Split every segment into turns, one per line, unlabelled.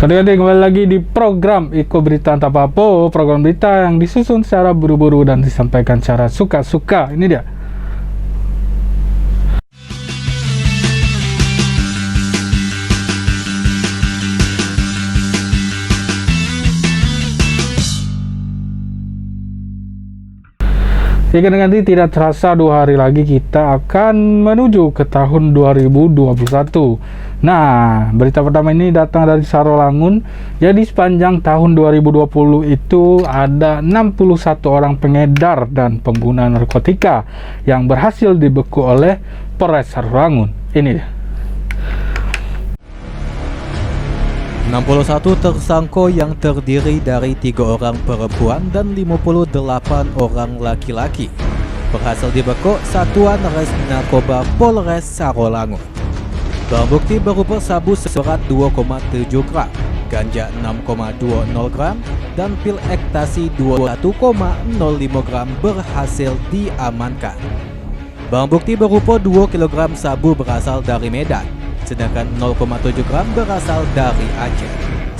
Adik-adik, kembali lagi di program Iko Berita Entah Apa, program berita yang disusun secara buru-buru dan disampaikan secara suka-suka. Ini dia. Jika nanti tidak terasa 2 hari lagi kita akan menuju ke tahun 2021. Nah, berita pertama ini datang dari Sarolangun. Jadi sepanjang tahun 2020 itu ada 61 orang pengedar dan pengguna narkotika yang berhasil dibeku oleh Polres Sarolangun. Ini dia.
61 tersangka yang terdiri dari 3 orang perempuan dan 58 orang laki-laki berhasil dibekuk Satuan Res Narkoba Polres Sarolangun. Barang bukti berupa sabu seberat 2,7 gram, ganja 6,20 gram, dan pil ekstasi 21,05 gram berhasil diamankan. Barang bukti berupa 2 kg sabu berasal dari Medan, sedangkan 0,7 gram berasal dari Aceh.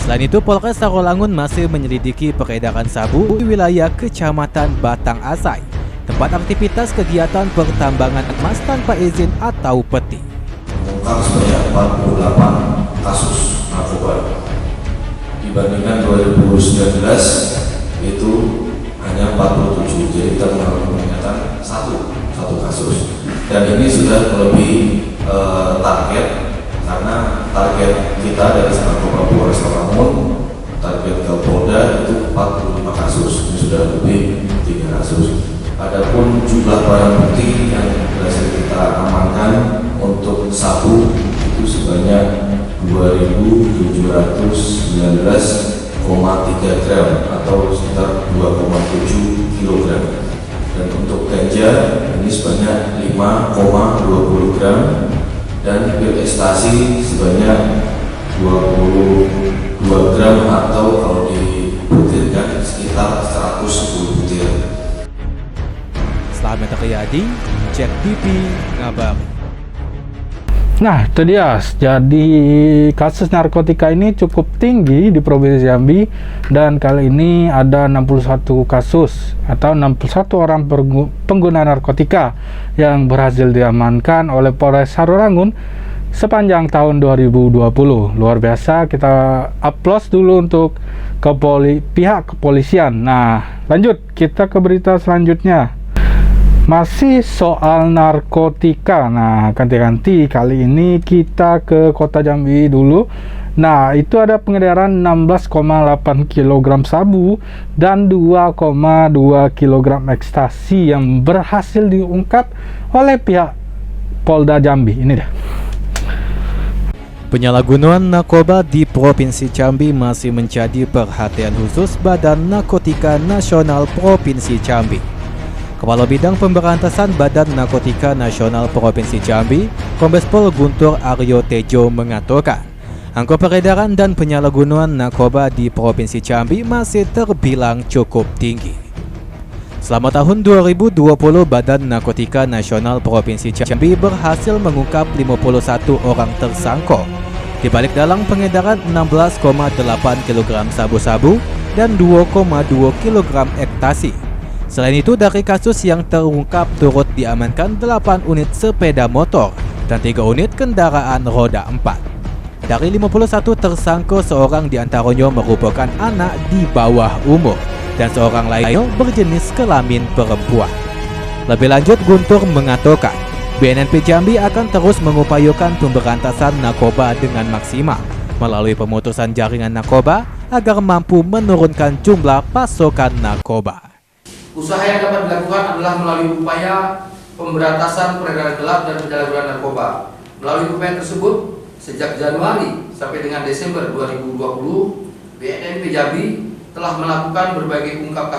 Selain itu, Polres Sarolangun masih menyelidiki peredaran sabu di wilayah Kecamatan Batang Asai, tempat aktivitas kegiatan pertambangan emas tanpa izin atau peti.
Mengungkap sebanyak 48 kasus narkoba. Dibandingkan 2019 itu hanya 47, jadi kita mengalami peningkatan satu kasus. Dan ini sudah melebihi target. Karena target kita dari Narkoba Polres Sarolangun, target Kapolda itu 45 kasus, ini sudah lebih 3 kasus. Adapun jumlah barang bukti yang berhasil kita amankan untuk sabu itu sebanyak 2.719,3 gram atau sekitar 2,7 kg. Dan untuk ganja ini sebanyak 5,20 gram. Dan pil ekstasi sebanyak 22 gram atau kalau dibutirkan sekitar 110 butir.
Selamat Riyadi, Cek TV Ngabar.
Nah, itu dia. Jadi kasus narkotika ini cukup tinggi di Provinsi Jambi, dan kali ini ada 61 kasus atau 61 orang pengguna narkotika yang berhasil diamankan oleh Polres Sarolangun sepanjang tahun 2020. Luar biasa, kita aplaus dulu untuk pihak kepolisian. Nah, lanjut kita ke berita selanjutnya. Masih soal narkotika. Nah, ganti-ganti kali ini kita ke Kota Jambi dulu. Nah, itu ada pengedaran 16,8 kg sabu dan 2,2 kg ekstasi yang berhasil diungkap oleh pihak Polda Jambi. Ini deh.
Penyalahgunaan narkoba di Provinsi Jambi masih menjadi perhatian khusus Badan Narkotika Nasional Provinsi Jambi. Kepala Bidang Pemberantasan Badan Narkotika Nasional Provinsi Jambi, Kombes Pol Guntur Aryo Tejo mengatakan, angka peredaran dan penyalahgunaan narkoba di Provinsi Jambi masih terbilang cukup tinggi. Selama tahun 2020, Badan Narkotika Nasional Provinsi Jambi berhasil mengungkap 51 orang tersangka di balik dalang pengedaran 16,8 kg sabu-sabu dan 2,2 kg ekstasi. Selain itu, dari kasus yang terungkap turut diamankan 8 unit sepeda motor dan 3 unit kendaraan roda 4. Dari 51 tersangka, seorang diantaranya merupakan anak di bawah umur dan seorang lainnya berjenis kelamin perempuan. Lebih lanjut, Guntur mengatakan, BNNP Jambi akan terus mengupayakan pemberantasan narkoba dengan maksimal melalui pemutusan jaringan narkoba agar mampu menurunkan jumlah pasokan narkoba.
Usaha yang dapat dilakukan adalah melalui upaya pemberantasan peredaran gelap dan penyalahgunaan narkoba. Melalui upaya tersebut, sejak Januari sampai dengan Desember 2020, BNNP Jambi telah melakukan berbagai pengungkapan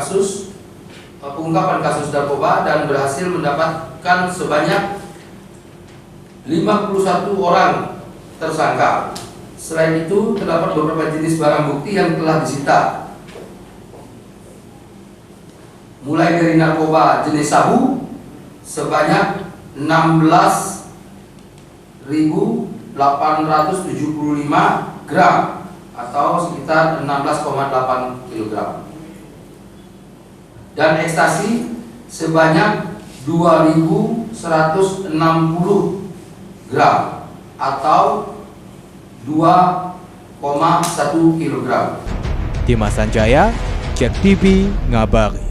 kasus narkoba dan berhasil mendapatkan sebanyak 51 orang tersangka. Selain itu, terdapat beberapa jenis barang bukti yang telah disita, mulai dari narkoba jenis sabu sebanyak 16.875 gram atau sekitar 16,8 kg. Dan ekstasi sebanyak 2.160 gram atau 2,1 kg.
Dimas Sanjaya, Cek TV ngabari.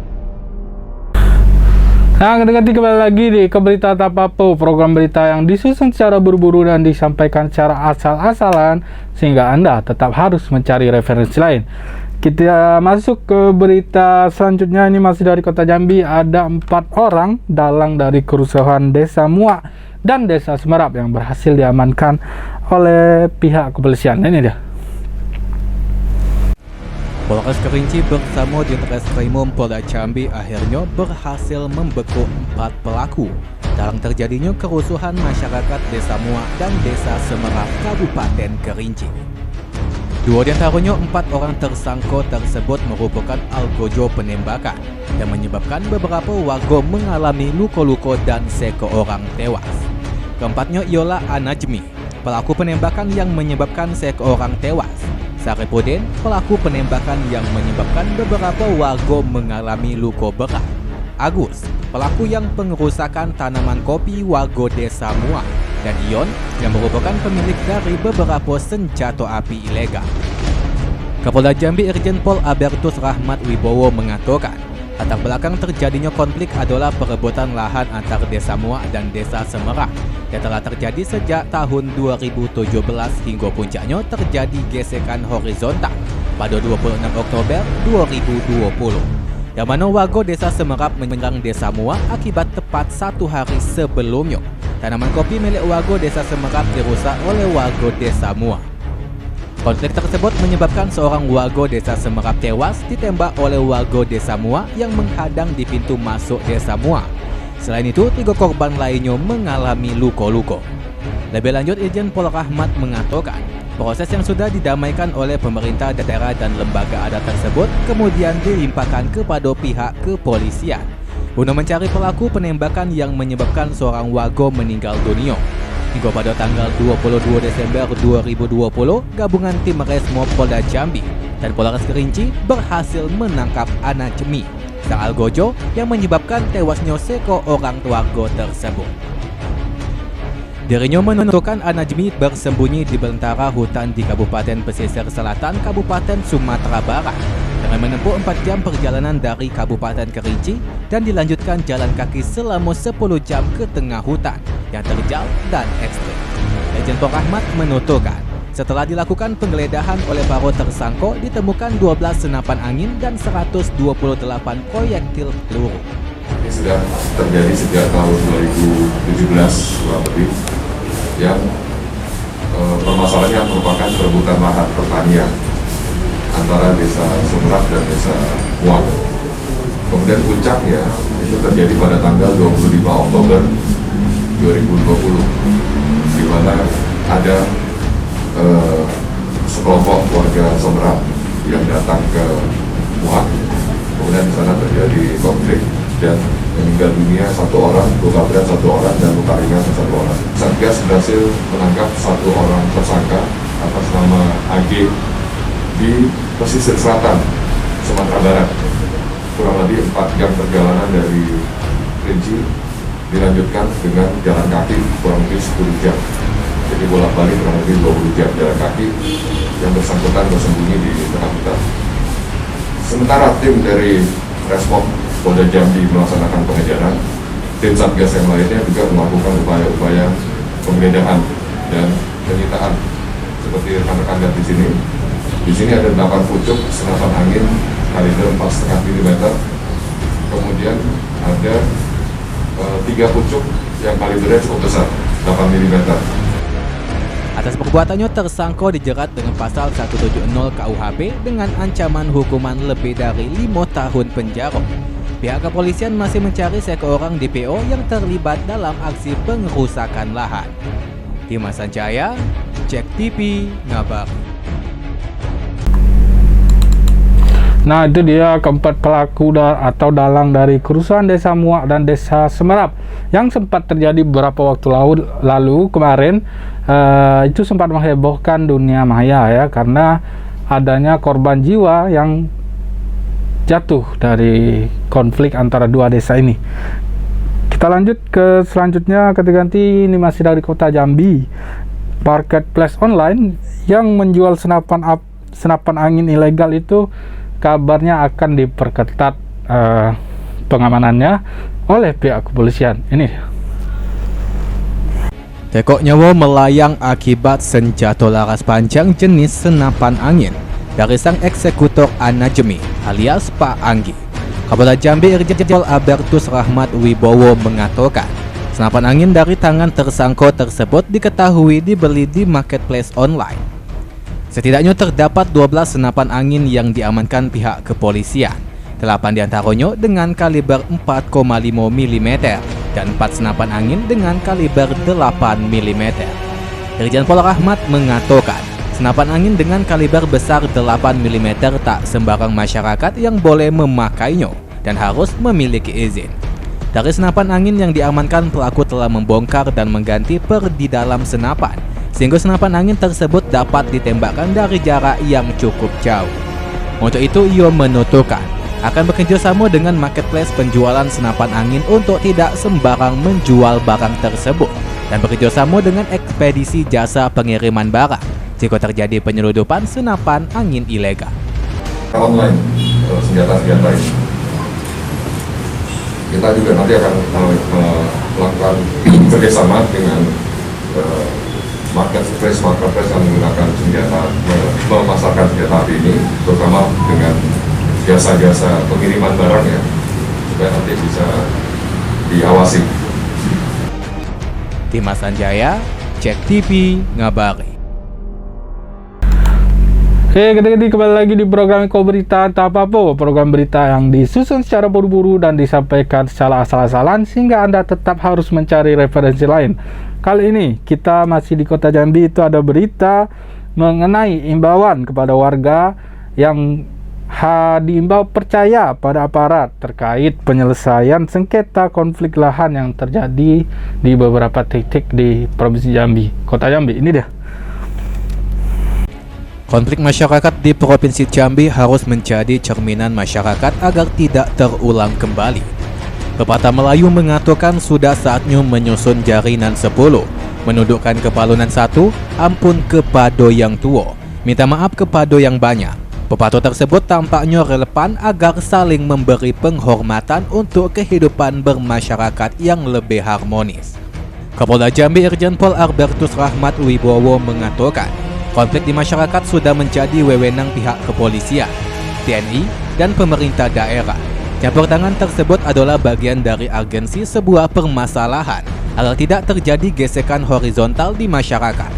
Nah, ganti kembali lagi di Keberita Tapapo, program berita yang disusun secara buru-buru dan disampaikan secara asal-asalan sehingga Anda tetap harus mencari referensi lain. Kita masuk ke berita selanjutnya. Ini masih dari Kota Jambi. Ada 4 orang dalang dari kerusuhan Desa Muak dan Desa Semerap yang berhasil diamankan oleh pihak kepolisian. Ini dia.
Polres Kerinci bersama Ditreskrimum Polda Jambi akhirnya berhasil membekuk 4 pelaku dalam terjadinya kerusuhan masyarakat Desa Muak dan Desa Semerap, Kabupaten Kerinci. 2 di antaranya 4 orang tersangka tersebut merupakan algojo penembakan yang menyebabkan beberapa warga mengalami luka-luka dan seorang tewas. Keempatnya ialah Anajmi, pelaku penembakan yang menyebabkan seorang tewas. Saripudin, pelaku penembakan yang menyebabkan beberapa warga mengalami luka berat. Agus, pelaku yang pengerusakan tanaman kopi warga Desa Muak. Dan Ion, yang merupakan pemilik dari beberapa senjata api ilegal. Kapolda Jambi Irjen Pol Albertus Rahmat Wibowo mengatakan, latar belakang terjadinya konflik adalah perebutan lahan antar Desa Muak dan Desa Semerap yang telah terjadi sejak tahun 2017 hingga puncaknya terjadi gesekan horizontal pada 26 Oktober 2020, yang mana warga Desa Semerap menyerang Desa Muak akibat tepat 1 hari sebelumnya tanaman kopi milik warga Desa Semerap dirusak oleh warga Desa Muak. Konflik tersebut menyebabkan seorang warga Desa Semerap tewas ditembak oleh warga Desa Muak yang menghadang di pintu masuk Desa Muak. Selain itu, 3 korban lainnya mengalami luka-luka. Lebih lanjut, Irjen Pol Rahmat mengatakan, proses yang sudah didamaikan oleh pemerintah daerah dan lembaga adat tersebut kemudian dilimpahkan kepada pihak kepolisian guna mencari pelaku penembakan yang menyebabkan seorang warga meninggal dunia. Hingga pada tanggal 22 Desember 2020, gabungan tim Resmo Polda Jambi dan Polres Kerinci berhasil menangkap Anajmi, sang algojo yang menyebabkan tewasnya seorang warga tersebut. Dirinya menentukan Anajmi bersembunyi di belantara hutan di Kabupaten Pesisir Selatan, Kabupaten Sumatera Barat, dengan menempuh 4 jam perjalanan dari Kabupaten Kerinci dan dilanjutkan jalan kaki selama 10 jam ke tengah hutan yang terjal dan ekstrim. Irjen Pol Rahmat menuturkan, setelah dilakukan penggeledahan oleh para tersangka, ditemukan 12 senapan angin dan 128 proyektil peluru.
Ini sudah terjadi sejak tahun 2017 kurang lebih, yang permasalahannya merupakan perebutan lahan pertanian antara Desa Semerap dan Desa Muak. Kemudian puncaknya itu terjadi pada tanggal 25 Oktober 2020, di mana ada sekelompok warga Semerap yang datang ke Muak. Kemudian di sana terjadi konflik dan meninggal dunia 1 orang, luka berat 1 orang, dan luka ringan 1 orang. Satgas berhasil menangkap 1 orang tersangka atas nama AG di pesisir selatan Sumatera Barat. Kurang lebih 4 jam perjalanan dari Kerinci, dilanjutkan dengan jalan kaki kurang lebih 10 jam. Jadi bolak-balik kurang lebih 20 jam jalan kaki, yang bersangkutan bersembunyi di tengah hutan. Sementara tim dari Respon Polda Jambi melaksanakan pengejaran, tim Satgas yang lainnya juga melakukan upaya-upaya penggeledahan dan penyitaan. Seperti rekan-rekan lihat di sini. Di sini ada 8 pucuk senapan angin kaliber 4,5 mm. Kemudian ada 3 pucuk yang kalibernya cukup besar, 8 mm.
Atas perbuatannya, tersangka dijerat dengan pasal 170 KUHP dengan ancaman hukuman lebih dari 5 tahun penjara. Pihak kepolisian masih mencari seorang DPO yang terlibat dalam aksi pengerusakan lahan. Dimas Sanjaya, Cek TV ngabar.
Nah, itu dia keempat pelaku atau dalang dari kerusuhan Desa Muak dan Desa Semerap yang sempat terjadi beberapa waktu lalu kemarin. Itu sempat menghebohkan dunia maya ya, karena adanya korban jiwa yang jatuh dari konflik antara dua desa ini. Kita lanjut ke selanjutnya, ganti ini masih dari kota Jambi. Marketplace online yang menjual senapan angin ilegal itu kabarnya akan diperketat pengamanannya oleh pihak kepolisian. Ini
Tekok nyawa melayang akibat senjata laras panjang jenis senapan angin dari sang eksekutor Anajemi alias Pak Anggi. Kapolda Jambi Irjen Pol Albertus Rahmat Wibowo mengatakan senapan angin dari tangan tersangka tersebut diketahui dibeli di marketplace online. Setidaknya terdapat 12 senapan angin yang diamankan pihak kepolisian. 8 diantaranya dengan kaliber 4,5 mm dan 4 senapan angin dengan kaliber 8 mm. Irjen Pol Rahmat mengatakan senapan angin dengan kaliber besar 8 mm tak sembarang masyarakat yang boleh memakainya dan harus memiliki izin. Dari senapan angin yang diamankan, pelaku telah membongkar dan mengganti per di dalam senapan, sehingga senapan angin tersebut dapat ditembakkan dari jarak yang cukup jauh. Untuk itu, ia menuturkan akan bekerjasama dengan marketplace penjualan senapan angin untuk tidak sembarang menjual barang tersebut dan bekerjasama dengan ekspedisi jasa pengiriman barang jika terjadi penyeludupan senapan angin ilegal.
Online senjata-senjata ini kita juga nanti akan melakukan kerjasama dengan marketplace yang menggunakan senjata, memasarkan senjata api ini, terutama dengan jasa-jasa pengiriman barang ya, supaya nanti bisa diawasi.
Dimas Sanjaya, Cek TV, ngabari.
Oke, kembali lagi di program Eko Berita Tapapo, program berita yang disusun secara buru-buru dan disampaikan secara asal-asalan sehingga Anda tetap harus mencari referensi lain. Kali ini kita masih di Kota Jambi, itu ada berita mengenai imbauan kepada warga yang diimbau percaya pada aparat terkait penyelesaian sengketa konflik lahan yang terjadi di beberapa titik di Provinsi Jambi, Kota Jambi. Ini dia.
Konflik masyarakat di Provinsi Jambi harus menjadi cerminan masyarakat agar tidak terulang kembali. Pepatah Melayu mengatakan sudah saatnya menyusun jarinan 10, menundukkan kepalunan 1, ampun kepada yang tua, minta maaf kepada yang banyak. Pepatah tersebut tampaknya relevan agar saling memberi penghormatan untuk kehidupan bermasyarakat yang lebih harmonis. Kapolda Jambi Irjen Pol Albertus Rahmat Wibowo mengatakan konflik di masyarakat sudah menjadi wewenang pihak kepolisian, TNI, dan pemerintah daerah. Campur tangan tersebut adalah bagian dari urgensi sebuah permasalahan agar tidak terjadi gesekan horizontal di masyarakat.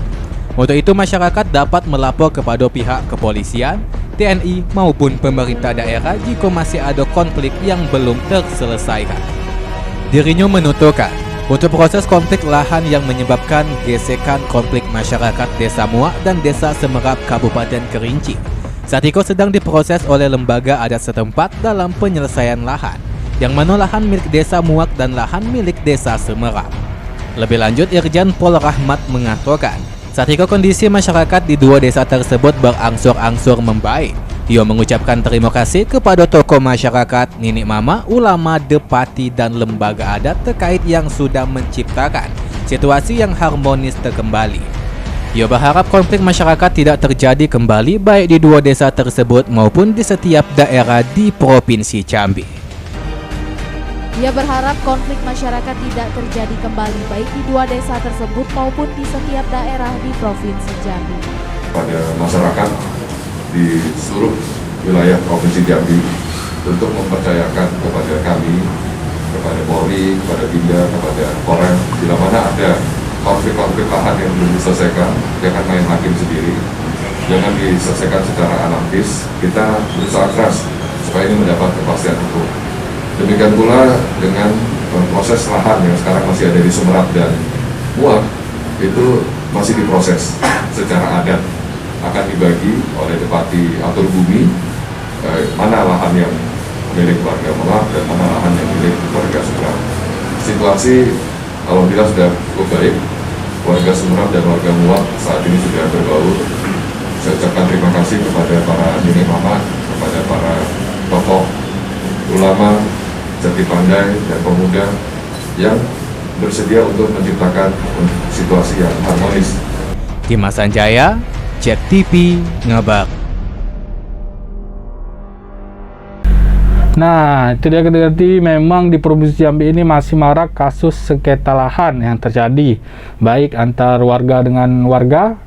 Untuk itu, masyarakat dapat melapor kepada pihak kepolisian, TNI, maupun pemerintah daerah jika masih ada konflik yang belum terselesaikan. Dirinya menuturkan, untuk proses konflik lahan yang menyebabkan gesekan konflik masyarakat Desa Muak dan Desa Semerap Kabupaten Kerinci, saat itu sedang diproses oleh lembaga adat setempat dalam penyelesaian lahan, yang mana lahan milik Desa Muak dan lahan milik Desa Semerap. Lebih lanjut, Irjen Pol Rahmat mengatakan, saat itu kondisi masyarakat di dua desa tersebut berangsur-angsur membaik. Ia mengucapkan terima kasih kepada tokoh masyarakat, nenek mama, ulama, depati, dan lembaga adat terkait yang sudah menciptakan situasi yang harmonis terkembali. Ia berharap konflik masyarakat tidak terjadi kembali baik di dua desa tersebut maupun di setiap daerah di Provinsi Jambi.
Ia berharap konflik masyarakat tidak terjadi kembali baik di dua desa tersebut maupun di setiap daerah di Provinsi Jambi.
Pada masyarakat di seluruh wilayah Provinsi Jambi untuk mempercayakan kepada kami, kepada Polri, kepada Binda, kepada Polres, bila mana ada konflik-konflik lahan yang belum diselesaikan, jangan main hakim sendiri, jangan diselesaikan secara anarkis. Kita berusaha keras supaya ini mendapat kepastian hukum. Demikian pula dengan proses lahan yang sekarang masih ada di Semerap dan Muak, itu masih diproses secara adat, akan dibagi oleh Depati Atur Bumi, mana lahan yang milik warga Muak dan mana lahan yang milik warga Semerap. Situasi alhamdulillah sudah cukup baik, warga Semerap dan warga Muak saat ini sudah berbaur, Saya ucapkan terima kasih kepada para dini mama, kepada para tokoh ulama, jati pandai dan pemuda yang bersedia untuk menciptakan situasi yang harmonis.
Dimas Sanjaya, JEK TV, ngabar.
Nah, itu dia ganti memang di Provinsi Jambi ini masih marak kasus sengketa lahan yang terjadi, baik antar warga dengan warga,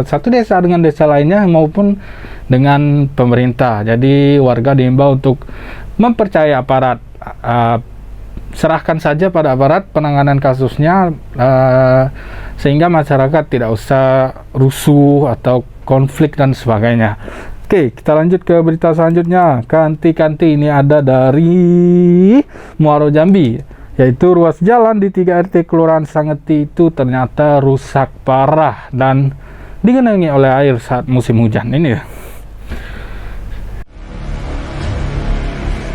satu desa dengan desa lainnya maupun dengan pemerintah. Jadi warga diimbau untuk mempercayai aparat, serahkan saja pada aparat penanganan kasusnya, sehingga masyarakat tidak usah rusuh atau konflik dan sebagainya. Oke, kita lanjut ke berita selanjutnya. Kanti-kanti ini ada dari Muaro Jambi, yaitu ruas jalan di 3 RT Kelurahan Sangeti itu ternyata rusak parah dan digenangi oleh air saat musim hujan ini ya.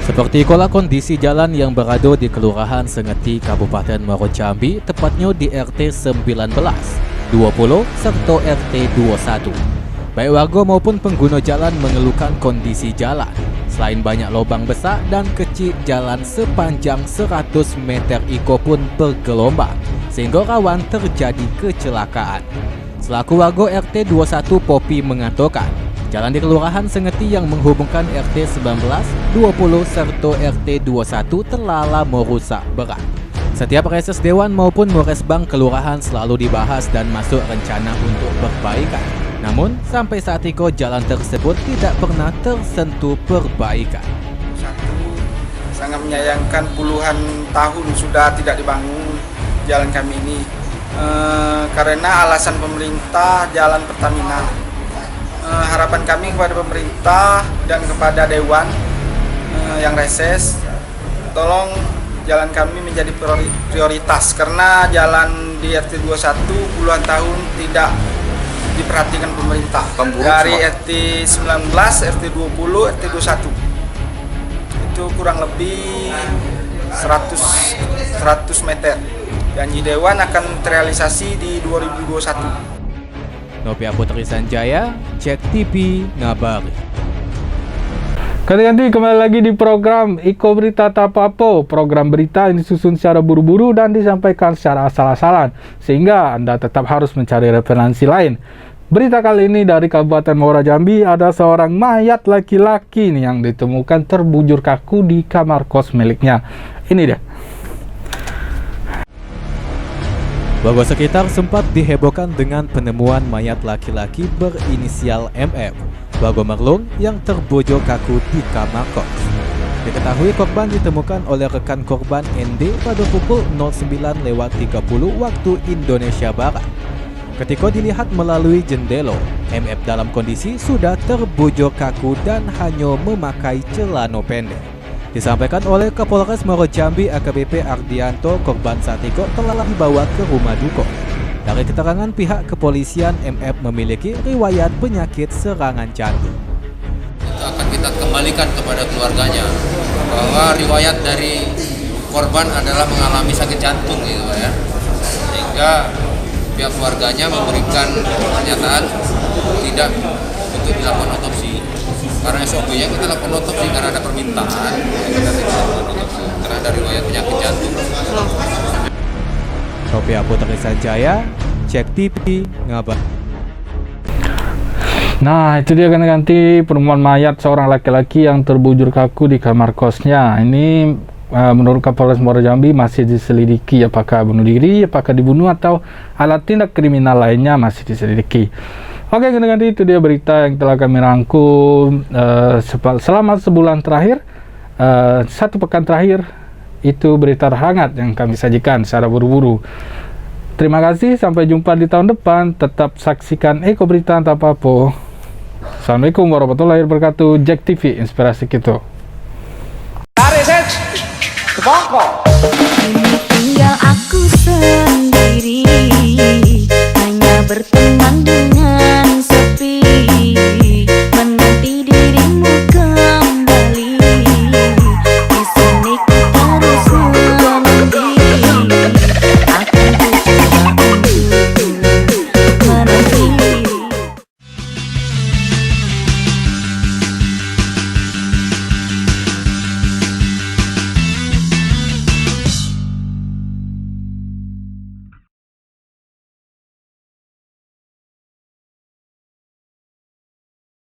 Seperti itulah kondisi jalan yang berada di Kelurahan Sangeti, Kabupaten Muaro Jambi, tepatnya di RT 19, 20, serta RT 21. Baik warga maupun pengguna jalan mengeluhkan kondisi jalan. Selain banyak lubang besar dan kecil, jalan sepanjang 100 meter iko pun bergelombang, sehingga rawan terjadi kecelakaan. Selaku warga RT 21 Popi mengatakan, jalan di Kelurahan Sangeti yang menghubungkan RT 19, 20 serta RT 21 telah merusak berat. Setiap reses dewan maupun muresbang kelurahan selalu dibahas dan masuk rencana untuk perbaikan. Namun, sampai saat itu jalan tersebut tidak pernah tersentuh perbaikan.
Satu, sangat menyayangkan puluhan tahun sudah tidak dibangun jalan kami ini karena alasan pemerintah jalan Pertamina. Harapan kami kepada pemerintah dan kepada dewan yang reses, tolong jalan kami menjadi prioritas karena jalan di RT 21 puluhan tahun tidak diperhatikan pemerintah. Dari RT 19, RT 20, RT 21 itu kurang lebih 100 meter. Janji Dewan akan terrealisasi di 2021.
Nopia Putri Sanjaya, JEK TV, ngabari.
Ganti-ganti kembali lagi di program Iko Berita Tapapo. Program berita yang disusun secara buru-buru dan disampaikan secara asal-asalan, sehingga Anda tetap harus mencari referensi lain. Berita kali ini dari Kabupaten Muaro Jambi, ada seorang mayat laki-laki nih yang ditemukan terbujur kaku di kamar kos miliknya. Ini dia.
Warga sekitar sempat dihebohkan dengan penemuan mayat laki-laki berinisial MF, warga Merlung, yang terbujur kaku di kamar kos. Diketahui korban ditemukan oleh rekan korban ND pada pukul 09.30 waktu Indonesia Barat. Ketika dilihat melalui jendela, MF dalam kondisi sudah terbujur kaku dan hanya memakai celana pendek. Disampaikan oleh Kapolres Muaro Jambi AKBP Ardianto, korban saat itu telah dibawa ke rumah duka. Dari keterangan pihak kepolisian, MF memiliki riwayat penyakit serangan jantung.
Itu akan kita kembalikan kepada keluarganya bahwa riwayat dari korban adalah mengalami sakit jantung gitu ya, sehingga pihak keluarganya memberikan pernyataan tidak untuk dilakukan otopsi. Karena SOP-nya kita lakukan otopsi karena ada permintaan, kita tidak lakukan otopsi karena ada riwayat penyakit jantung.
Nopia Putri Sanjaya, JEK TV, ngabar.
Nah, itu dia ganti penemuan mayat seorang laki-laki yang terbujur kaku di kamar kosnya. Ini menurut Kapolres Muaro Jambi masih diselidiki apakah bunuh diri, apakah dibunuh, atau alat tindak kriminal lainnya masih diselidiki. Oke, ganti itu dia berita yang telah kami rangkum selama sebulan terakhir, 1 pekan terakhir. Itu berita terhangat yang kami sajikan secara buru-buru. Terima kasih, sampai jumpa di tahun depan. Tetap saksikan Eko Berita Tapapo. Assalamualaikum warahmatullahi wabarakatuh. JEK TV, inspirasi kita.
Kini tinggal aku sendiri, hanya berteman dengan